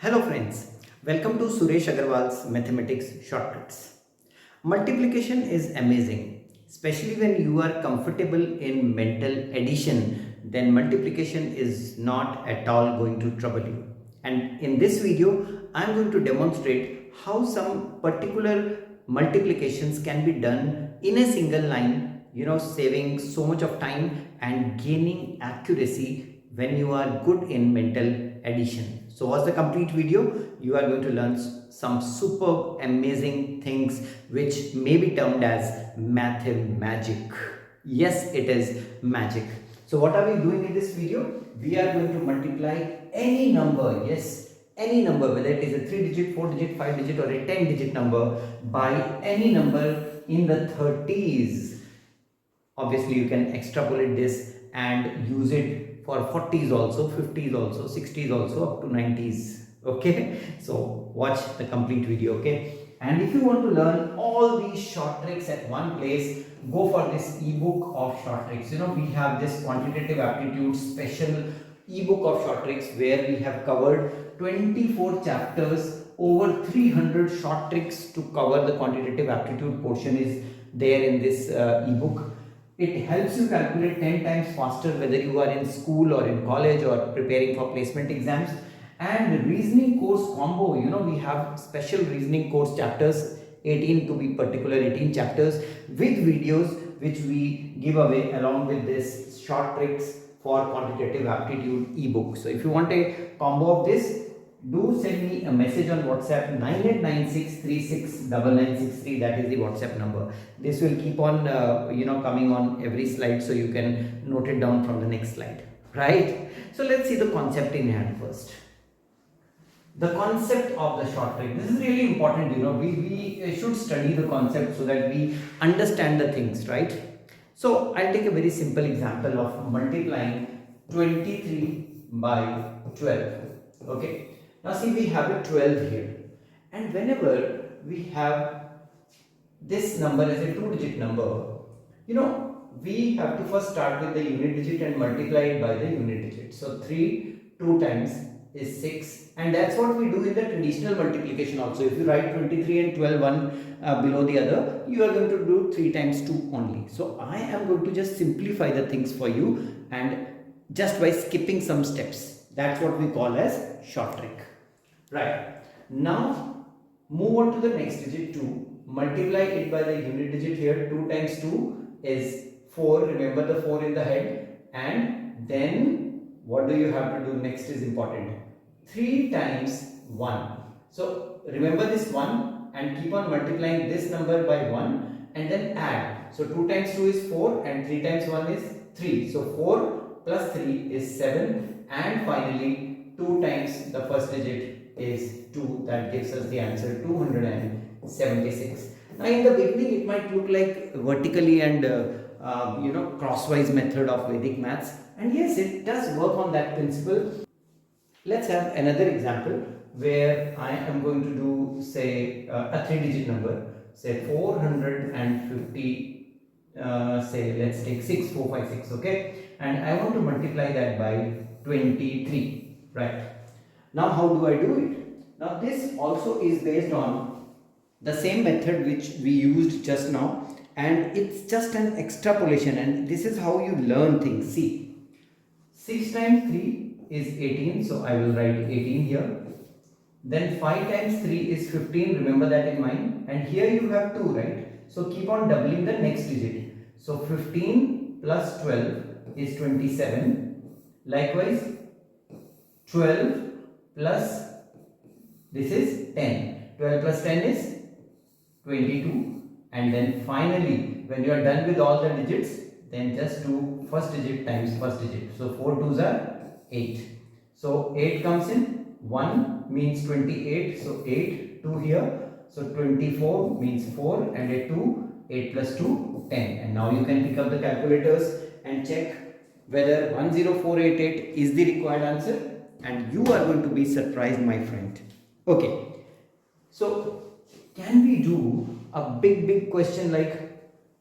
Hello friends, welcome to Suresh Aggarwal's Mathematics Shortcuts. Multiplication is amazing, especially when you are comfortable in mental addition, then multiplication is not at all going to trouble you. And in this video, I am going to demonstrate how some particular multiplications can be done in a single line, saving so much of time and gaining accuracy when you are good in mental addition. So watch the complete video. You are going to learn some super amazing things which may be termed as math magic. Yes, it is magic. So what are we doing in this video? We are going to multiply any number, yes, any number, whether it is a 3-digit, 4-digit, 5-digit or a 10-digit number, by any number in the 30s. Obviously you can extrapolate this and use it for 40s also, 50s also, 60s also, up to 90s. Okay, so watch the complete video. Okay, and if you want to learn all these short tricks at one place, go for this ebook of short tricks. We have this quantitative aptitude special ebook of short tricks where we have covered 24 chapters, over 300 short tricks to cover the quantitative aptitude portion is there in this ebook. It helps you calculate 10 times faster whether you are in school or in college or preparing for placement exams. And reasoning course combo, we have special reasoning course chapters, 18 to be particular, 18 chapters with videos which we give away along with this short tricks for quantitative aptitude ebook. So if you want a combo of this, do send me a message on WhatsApp 9896369963. That is the WhatsApp number. This will keep on coming on every slide, so you can note it down from the next slide, right? So let's see the concept in hand first. The concept of the short trick. This is really important. We should study the concept so that we understand the things, right? So I'll take a very simple example of multiplying 23 by 12. Okay. Now see, we have a 12 here, and whenever we have this number as a 2-digit number, we have to first start with the unit digit and multiply it by the unit digit. So 3 2 times is 6, and that's what we do in the traditional multiplication also. If you write 23 and 12 one below the other, you are going to do 3 times 2 only. So I am going to just simplify the things for you, and just by skipping some steps. That's what we call as short trick. Right, now move on to the next digit 2, multiply it by the unit digit here. 2 times 2 is 4, remember the 4 in the head, and then what do you have to do next is important, 3 times 1. So remember this 1 and keep on multiplying this number by 1 and then add. So 2 times 2 is 4 and 3 times 1 is 3. So 4 plus 3 is 7, and finally 2 times the first digit is 2. That gives us the answer 276. Now in the beginning it might look like vertically and crosswise method of Vedic maths, and yes, it does work on that principle. Let's have another example where I am going to do, say, a 3-digit number, say 450, say let's take 6456. Okay, and I want to multiply that by 23, right? Now how do I do it? Now this also is based on the same method which we used just now, and it's just an extrapolation, and this is how you learn things. See, 6 times 3 is 18, so I will write 18 here. Then 5 times 3 is 15, remember that in mind, and here you have 2, right? So keep on doubling the next digit. So 15 plus 12 is 27. Likewise 12 plus this is 10. 12 plus 10 is 22. And then finally, when you are done with all the digits, then just do first digit times first digit. So 4 2s are 8. So 8 comes in, 1 means 28. So 8, 2 here. So 24 means 4, and a 2, 8 plus 2, 10. And now you can pick up the calculators and check whether 10488 is the required answer. And you are going to be surprised, my friend. Okay, so can we do a big question like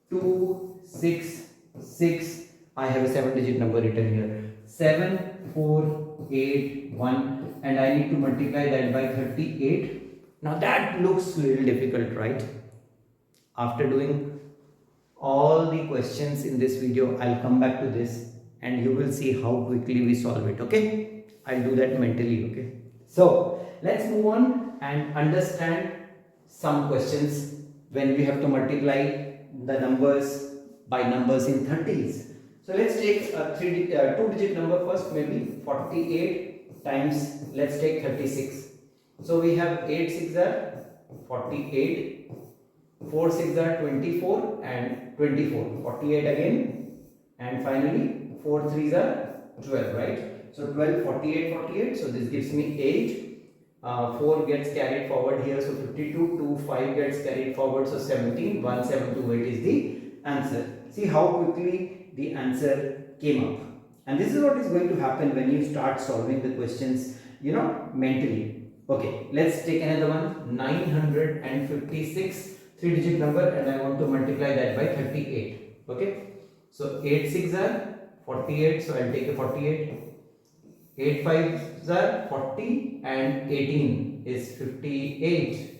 2 6 6? I have a 7-digit number written here. 7 4, 8, 1, and I need to multiply that by 38. Now that looks a little difficult, right? After doing all the questions in this video, I'll come back to this and you will see how quickly we solve it, okay? I'll do that mentally, okay? So let's move on and understand some questions when we have to multiply the numbers by numbers in 30s. So let's take a two-digit number first, maybe 48 times, let's take 36. So we have 8 6 are 48, 4 6 are 24 and 24, 48 again, and finally 4 3s are 12, right? So 12, 48, 48, so this gives me 8. 4 gets carried forward here, so 52, 2, 5 gets carried forward, so 17, 1728 is the answer. See how quickly the answer came up. And this is what is going to happen when you start solving the questions, mentally. Okay, let's take another one. 956, 3-digit number, and I want to multiply that by 38. Okay, so 8 6 are 48, so I'll take a 48. 8 5s are 40 and 18 is 58,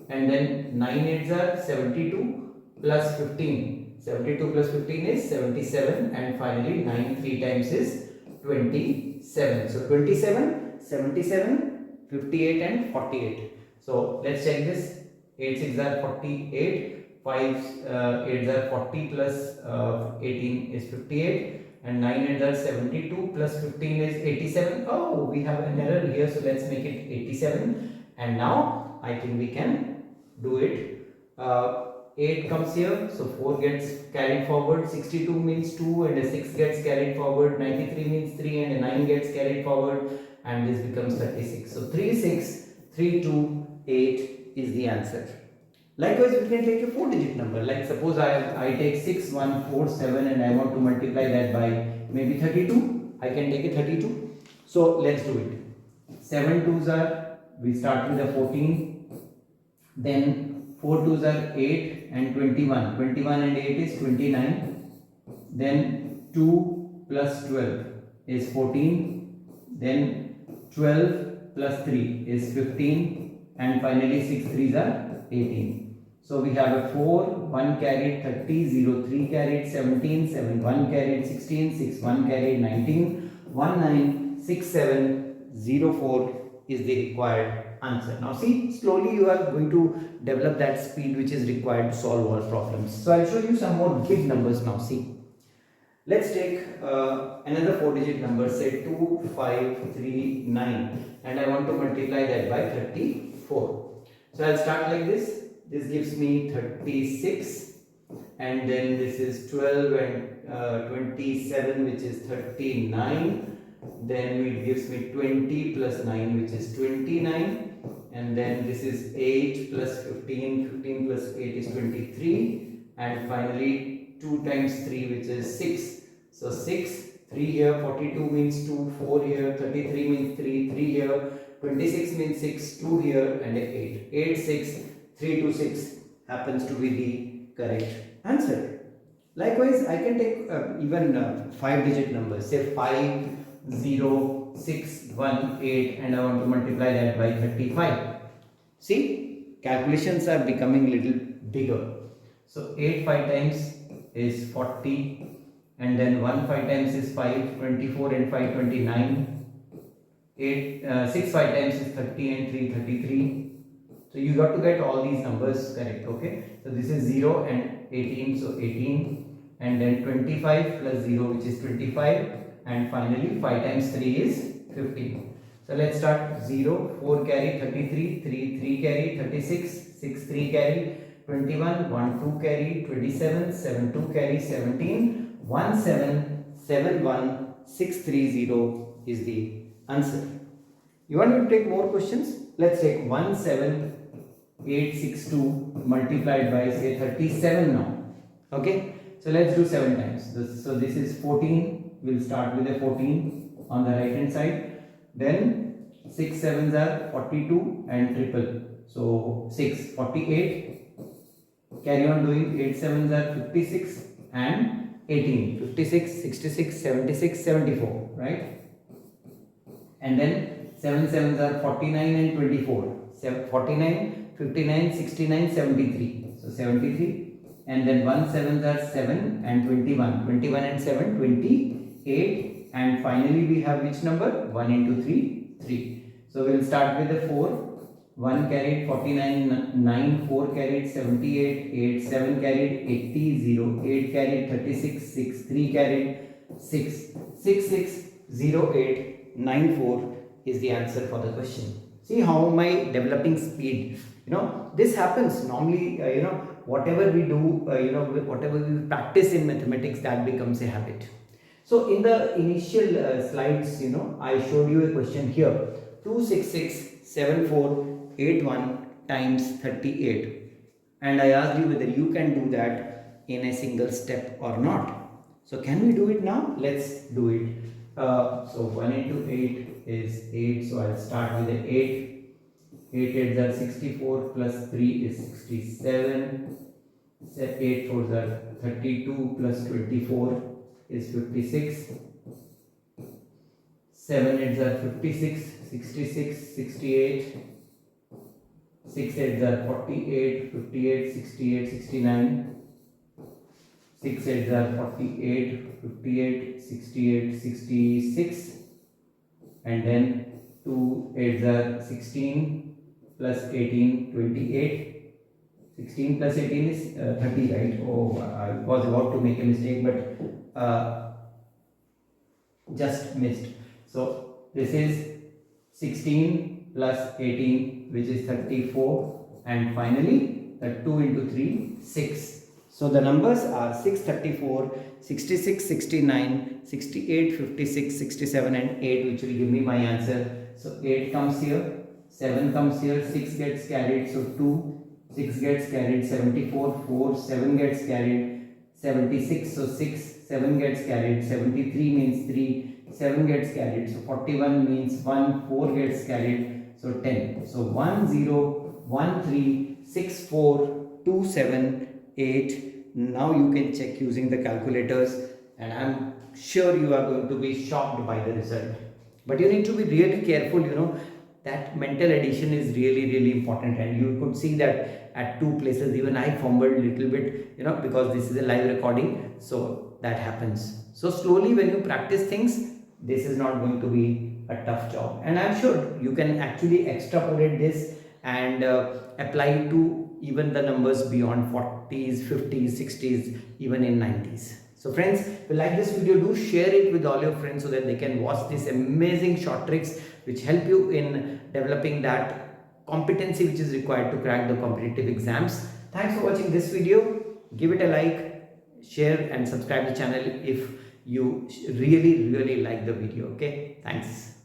and then 9 8s are 72 plus 15. 72 plus 15 is 77, and finally 9 3 times is 27. So 27, 77, 58 and 48. So let's check this. 8 6 are 48, 5 8s are 40 plus 18 is 58. And 9 8 are 72 plus 15 is 87. Oh, we have an error here, so let's make it 87. And now I think we can do it. 8 comes here, so 4 gets carried forward. 62 means 2, and a 6 gets carried forward. 93 means 3, and a 9 gets carried forward, and this becomes 36. So 3 6, 3 2, 8 is the answer. Likewise, we can take a 4-digit number. Like suppose I take 6 1 4 7 and I want to multiply that by maybe 32. I can take a 32. So let's do it. 7 2s are, we start with a 14. Then 4 2s are 8 and 21. 21 and 8 is 29. Then 2 plus 12 is 14. Then 12 plus 3 is 15. And finally 6 3s are 18. So we have a 4, 1 carried, 30, 0, 3 carried, 17, 7, 1 carried, 16, 6, 1 carried, 19, 1, 9, 6, 7, 0, 4 is the required answer. Now see, slowly you are going to develop that speed which is required to solve all problems. So I'll show you some more big numbers now. See, let's take another 4-digit number, say 2, 5, 3, 9, and I want to multiply that by 34. So I'll start like this. This gives me 36, and then this is 12 and 27, which is 39. Then it gives me 20 plus 9, which is 29, and then this is 8 plus 15, 15 plus 8 is 23, and finally 2 times 3, which is 6. So 6, 3 here, 42 means 2, 4 here, 33 means 3, 3 here, 26 means 6, 2 here, and 8. 8, 6, 3 to 6 happens to be the correct answer. Likewise, I can take even 5-digit numbers, say 5, 0, 6, 1, 8, and I want to multiply that by 35. See, calculations are becoming little bigger. So 8 5 times is 40, and then 1 5 times is 5, 24 and 5 29. 6 5 times is 30 and 3 33. So you got to get all these numbers correct, okay? So this is 0 and 18, so 18, and then 25 plus 0, which is 25, and finally 5 times 3 is 15. So let's start. 0, 4 carry, 33, 3, 3 carry, 36, 6, 3 carry, 21, 1, 2 carry, 27, 7, 2 carry, 17, 1, 7, 7, 1, 6, 3, 0 is the answer. You want me to take more questions? Let's take 1, 7, 8, 6, 2 multiplied by say 37 now. Okay, so let's do 7 times. So this is 14. We'll start with a 14 on the right hand side. Then 6 7s are 42 and triple. So 6, 48. Carry on doing. 8 7s are 56 and 18. 56, 66, 76, 74. Right? and then 7 sevens are 49 and 24. 49, 59, 69, 73. So 73, and then 1 sevens are 7 and 21. 21 and 7, 28, and finally we have which number? 1 into 3, 3. So we'll start with the 4. 1 carried 49, 9, 4 carried 78, 8, 7 carried 80, 0, 8 carried 36, 6, 3 carried 6, 6, 6, 0, 8, 9, 4 is the answer for the question. See how am I developing speed? This happens normally, whatever we do, whatever we practice in mathematics, that becomes a habit. So in the initial slides, I showed you a question here. 2667481 times 38, and I asked you whether you can do that in a single step or not. So can we do it now? Let's do it. So 1 into 8 is 8, so I'll start with the 8. 8 8s are 64, plus 3 is 67. 8 4s are 32, plus 24 is 56. 7 8s are 56, 66, 68. 6 8s are 48, 58, 68, 69. 6 8s are 48, 58, 68, 66. And then 2 8s are 16, plus 18, 28. 16 plus 18 is 30, right? Oh, I was about to make a mistake, but just missed. So this is 16 plus 18, which is 34, and finally the 2 into 3, 6. So the numbers are 6, 34, 66, 69, 68, 56, 67 and 8, which will give me my answer. So 8 comes here, 7 comes here, 6 gets carried, so 2, 6 gets carried, 74, 4, 7 gets carried, 76, so 6, 7 gets carried, 73 means 3, 7 gets carried, so 41 means 1, 4 gets carried, so 10. So 1 0 1 3 6 4 2 7 8. Now you can check using the calculators, and I'm sure you are going to be shocked by the result. But you need to be really careful, that mental addition is really important, and you could see that at 2 places even I fumbled a little bit, because this is a live recording, so that happens. So slowly when you practice things, this is not going to be a tough job, and I'm sure you can actually extrapolate this and apply to even the numbers beyond 40s, 50s, 60s, even in 90s. So friends, if you like this video, do share it with all your friends so that they can watch these amazing short tricks which help you in developing that competency which is required to crack the competitive exams. Thanks for watching this video. Give it a like, share and subscribe the channel if you really like the video. Okay, thanks.